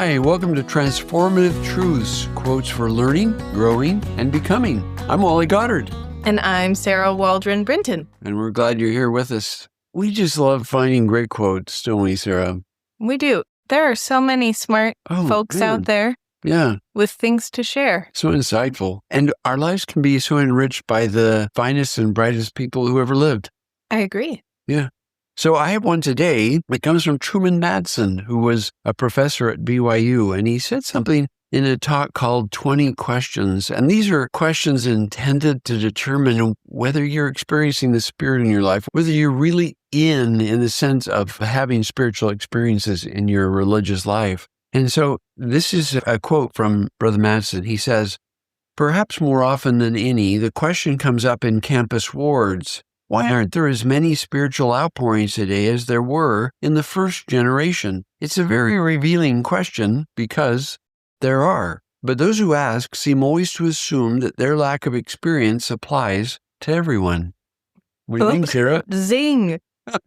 Hi, welcome to Transformative Truths, quotes for learning, growing, and becoming. I'm Wally Goddard. And I'm Sarah Waldron Brinton. And we're glad you're here with us. We just love finding great quotes, don't we, Sarah? We do. There are so many smart folks out there with things to share. So insightful. And our lives can be so enriched by the finest and brightest people who ever lived. I agree. Yeah. So I have one today that comes from Truman Madsen, who was a professor at BYU, and he said something in a talk called 20 Questions. And these are questions intended to determine whether you're experiencing the Spirit in your life, whether you're really in the sense of having spiritual experiences in your religious life. And so this is a quote from Brother Madsen. He says, "Perhaps more often than any, the question comes up in campus wards. Why aren't there as many spiritual outpourings today as there were in the first generation? It's a very revealing question because there are. But those who ask seem always to assume that their lack of experience applies to everyone." What do you think, Sarah? Zing.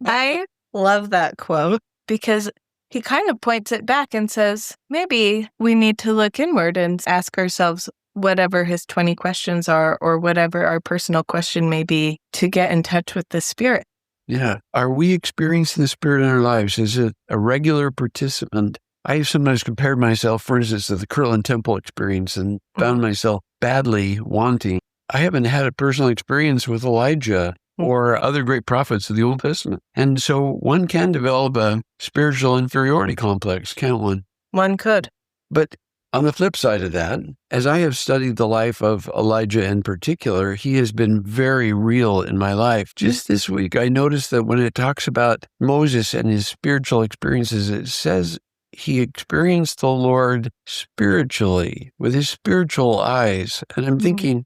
I love that quote because he kind of points it back and says, maybe we need to look inward and ask ourselves whatever his 20 questions are or whatever our personal question may be to get in touch with the Spirit. Yeah. Are we experiencing the Spirit in our lives? Is it a regular participant? I have sometimes compared myself, for instance, to the Kirtland Temple experience and found myself badly wanting. I haven't had a personal experience with Elijah or other great prophets of the Old Testament. And so one can develop a spiritual inferiority complex, can't one? One could. But on the flip side of that, as I have studied the life of Elijah in particular, he has been very real in my life. Just this week, I noticed that when it talks about Moses and his spiritual experiences, it says he experienced the Lord spiritually, with his spiritual eyes. And I'm thinking,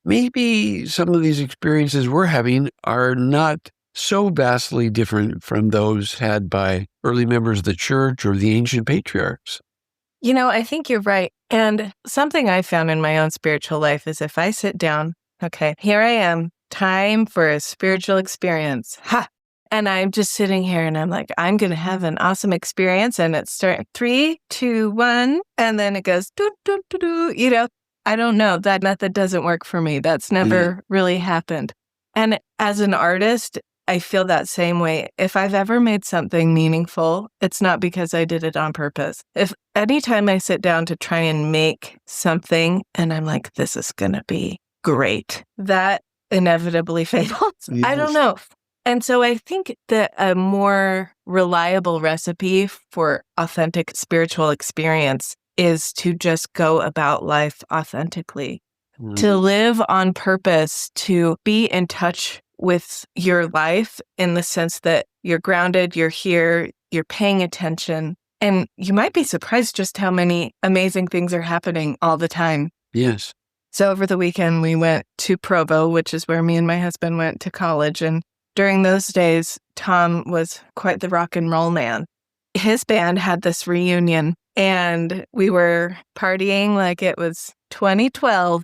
maybe some of these experiences we're having are not so vastly different from those had by early members of the church or the ancient patriarchs. You know, I think you're right. And something I found in my own spiritual life is if I sit down, okay, here I am, time for a spiritual experience. Ha! And I'm just sitting here and I'm like, I'm going to have an awesome experience. And it's starting 3, 2, 1. And then it goes, doo, doo, doo, doo. You know, I don't know. That method doesn't work for me. That's never really happened. And as an artist, I feel that same way. If I've ever made something meaningful, it's not because I did it on purpose. If anytime I sit down to try and make something and I'm like, this is going to be great, that inevitably fails. Yes. I don't know. And so I think that a more reliable recipe for authentic spiritual experience is to just go about life authentically, to live on purpose, to be in touch with your life in the sense that you're grounded, you're here, you're paying attention. And you might be surprised just how many amazing things are happening all the time. Yes. So over the weekend, we went to Provo, which is where me and my husband went to college. And during those days, Tom was quite the rock and roll man. His band had this reunion and we were partying like it was 2012.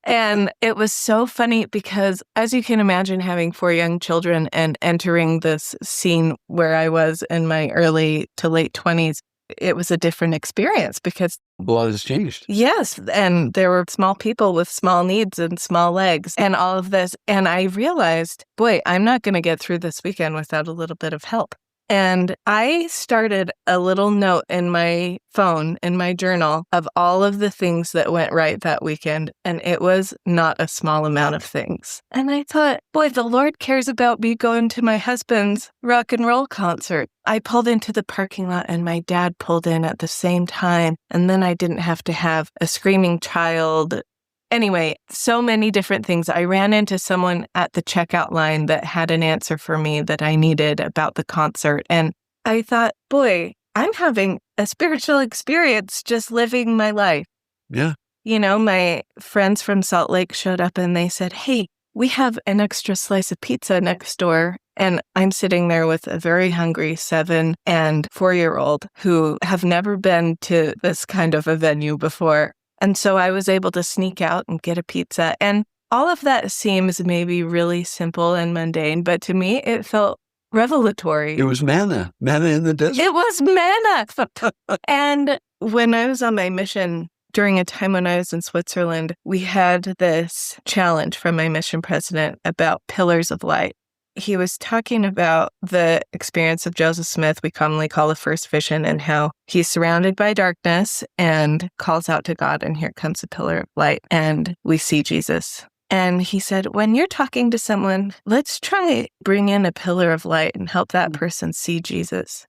And it was so funny because, as you can imagine, having 4 young children and entering this scene where I was in my early to late 20s, it was a different experience because a lot has changed. Yes. And there were small people with small needs and small legs and all of this. And I realized, boy, I'm not going to get through this weekend without a little bit of help. And I started a little note in my phone, in my journal, of all of the things that went right that weekend. And it was not a small amount of things. And I thought, boy, the Lord cares about me going to my husband's rock and roll concert. I pulled into the parking lot and my dad pulled in at the same time. And then I didn't have to have a screaming child. Anyway, so many different things. I ran into someone at the checkout line that had an answer for me that I needed about the concert. And I thought, boy, I'm having a spiritual experience just living my life. Yeah. You know, my friends from Salt Lake showed up and they said, hey, we have an extra slice of pizza next door. And I'm sitting there with a very hungry 7 and 4-year-old who have never been to this kind of a venue before. And so I was able to sneak out and get a pizza. And all of that seems maybe really simple and mundane, but to me, it felt revelatory. It was manna in the desert. It was manna. And when I was on my mission, during a time when I was in Switzerland, we had this challenge from my mission president about pillars of light. He was talking about the experience of Joseph Smith, we commonly call the first vision, and how he's surrounded by darkness and calls out to God, and here comes a pillar of light, and we see Jesus. And he said, when you're talking to someone, let's try bring in a pillar of light and help that person see Jesus.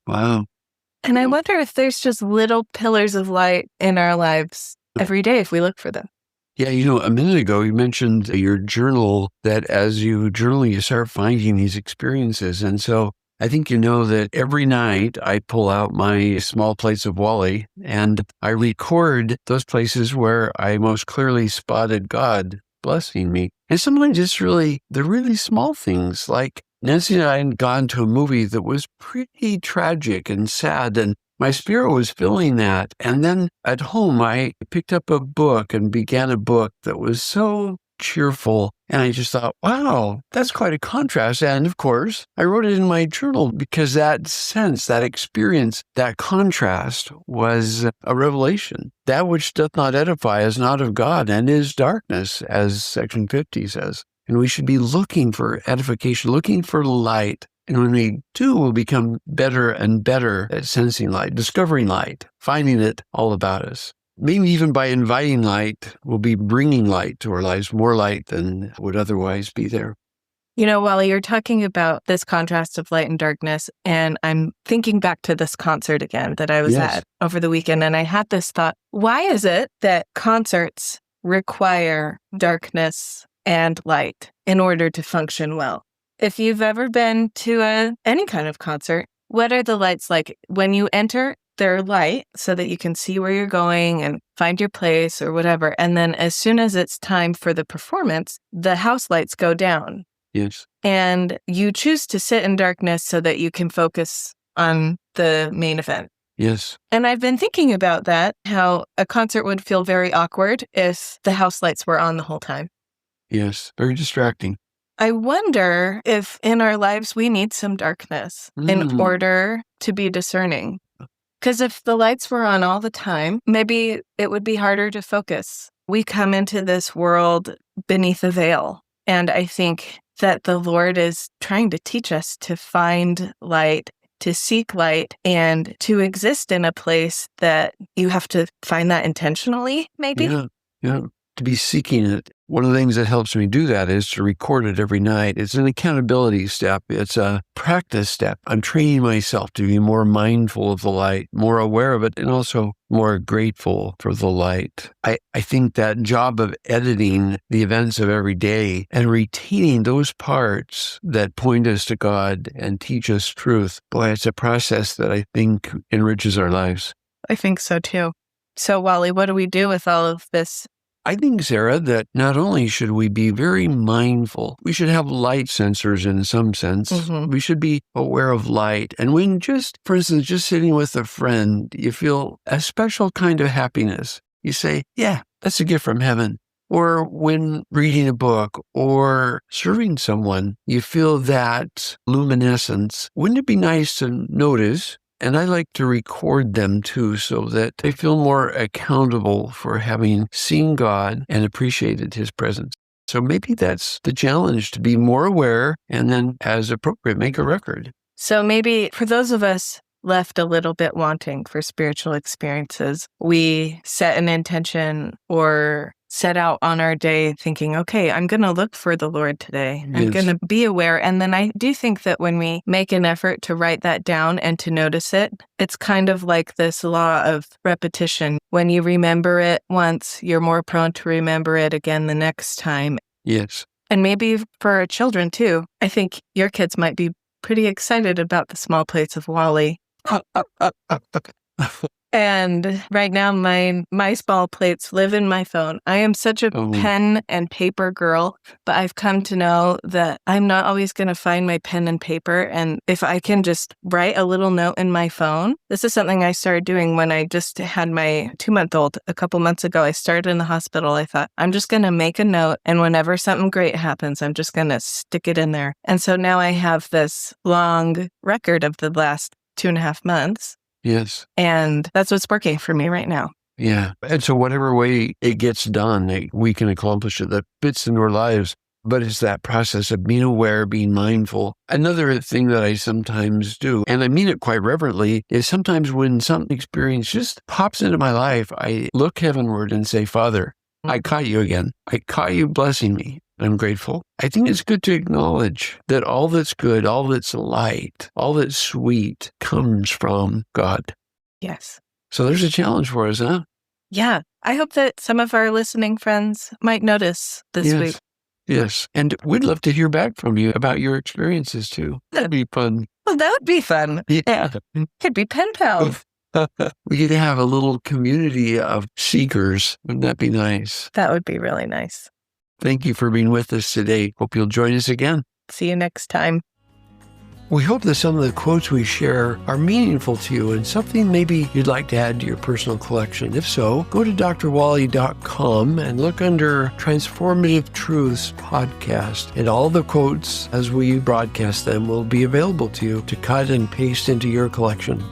Wow. And I wonder if there's just little pillars of light in our lives every day if we look for them. Yeah, a minute ago you mentioned your journal, that as you journal, you start finding these experiences. And so I think that every night I pull out my small plates of Wally and I record those places where I most clearly spotted God blessing me. And sometimes it's the really small things, like Nancy and I had gone to a movie that was pretty tragic and sad, and my spirit was feeling that. And then at home, I picked up a book and began a book that was so cheerful. And I just thought, wow, that's quite a contrast. And of course, I wrote it in my journal because that sense, that experience, that contrast was a revelation. That which doth not edify is not of God and is darkness, as section 50 says. And we should be looking for edification, looking for light. And when we do, we'll become better and better at sensing light, discovering light, finding it all about us. Maybe even by inviting light, we'll be bringing light to our lives, more light than would otherwise be there. Wally, you're talking about this contrast of light and darkness, and I'm thinking back to this concert again that I was at over the weekend, and I had this thought, why is it that concerts require darkness and light in order to function well? If you've ever been to any kind of concert, what are the lights like? When you enter, they're light so that you can see where you're going and find your place or whatever. And then as soon as it's time for the performance, the house lights go down. Yes. And you choose to sit in darkness so that you can focus on the main event. Yes. And I've been thinking about that, how a concert would feel very awkward if the house lights were on the whole time. Yes. Very distracting. I wonder if in our lives we need some darkness in order to be discerning. Because if the lights were on all the time, maybe it would be harder to focus. We come into this world beneath a veil. And I think that the Lord is trying to teach us to find light, to seek light, and to exist in a place that you have to find that intentionally, maybe. Yeah. To be seeking it. One of the things that helps me do that is to record it every night. It's an accountability step. It's a practice step. I'm training myself to be more mindful of the light, more aware of it, and also more grateful for the light. I think that job of editing the events of every day and retaining those parts that point us to God and teach us truth, boy, it's a process that I think enriches our lives. I think so too. So, Wally, what do we do with all of this? I think, Sarah, that not only should we be very mindful, we should have light sensors in some sense. We should be aware of light. And when for instance, just sitting with a friend, you feel a special kind of happiness. You say, yeah, that's a gift from heaven. Or when reading a book or serving someone, you feel that luminescence. Wouldn't it be nice to notice? And I like to record them too, so that they feel more accountable for having seen God and appreciated his presence. So maybe that's the challenge, to be more aware and then, as appropriate, make a record. So maybe for those of us left a little bit wanting for spiritual experiences, we set an intention or set out on our day thinking, okay, I'm going to look for the Lord today. I'm going to be aware. And then I do think that when we make an effort to write that down and to notice it, it's kind of like this law of repetition. When you remember it once, you're more prone to remember it again the next time. Yes. And maybe for our children too. I think your kids might be pretty excited about the small plates of Wally. And right now, my small plates live in my phone. I am such a pen and paper girl, but I've come to know that I'm not always going to find my pen and paper. And if I can just write a little note in my phone, this is something I started doing when I just had my 2-month-old a couple months ago. I started in the hospital. I thought, I'm just going to make a note. And whenever something great happens, I'm just going to stick it in there. And so now I have this long record of the last 2.5 months. Yes. And that's what's working for me right now. Yeah. And so whatever way it gets done, we can accomplish it that fits into our lives. But it's that process of being aware, being mindful. Another thing that I sometimes do, and I mean it quite reverently, is sometimes when some experience just pops into my life, I look heavenward and say, Father, I caught you again. I caught you blessing me. I'm grateful. I think it's good to acknowledge that all that's good, all that's light, all that's sweet comes from God. Yes. So there's a challenge for us, huh? Yeah. I hope that some of our listening friends might notice this week. Yes. And we'd love to hear back from you about your experiences too. That'd be fun. Well, that would be fun. Yeah. Could be pen pals. We could have a little community of seekers. Wouldn't that be nice? That would be really nice. Thank you for being with us today. Hope you'll join us again. See you next time. We hope that some of the quotes we share are meaningful to you and something maybe you'd like to add to your personal collection. If so, go to drwally.com and look under Transformative Truths podcast, and all the quotes as we broadcast them will be available to you to cut and paste into your collection.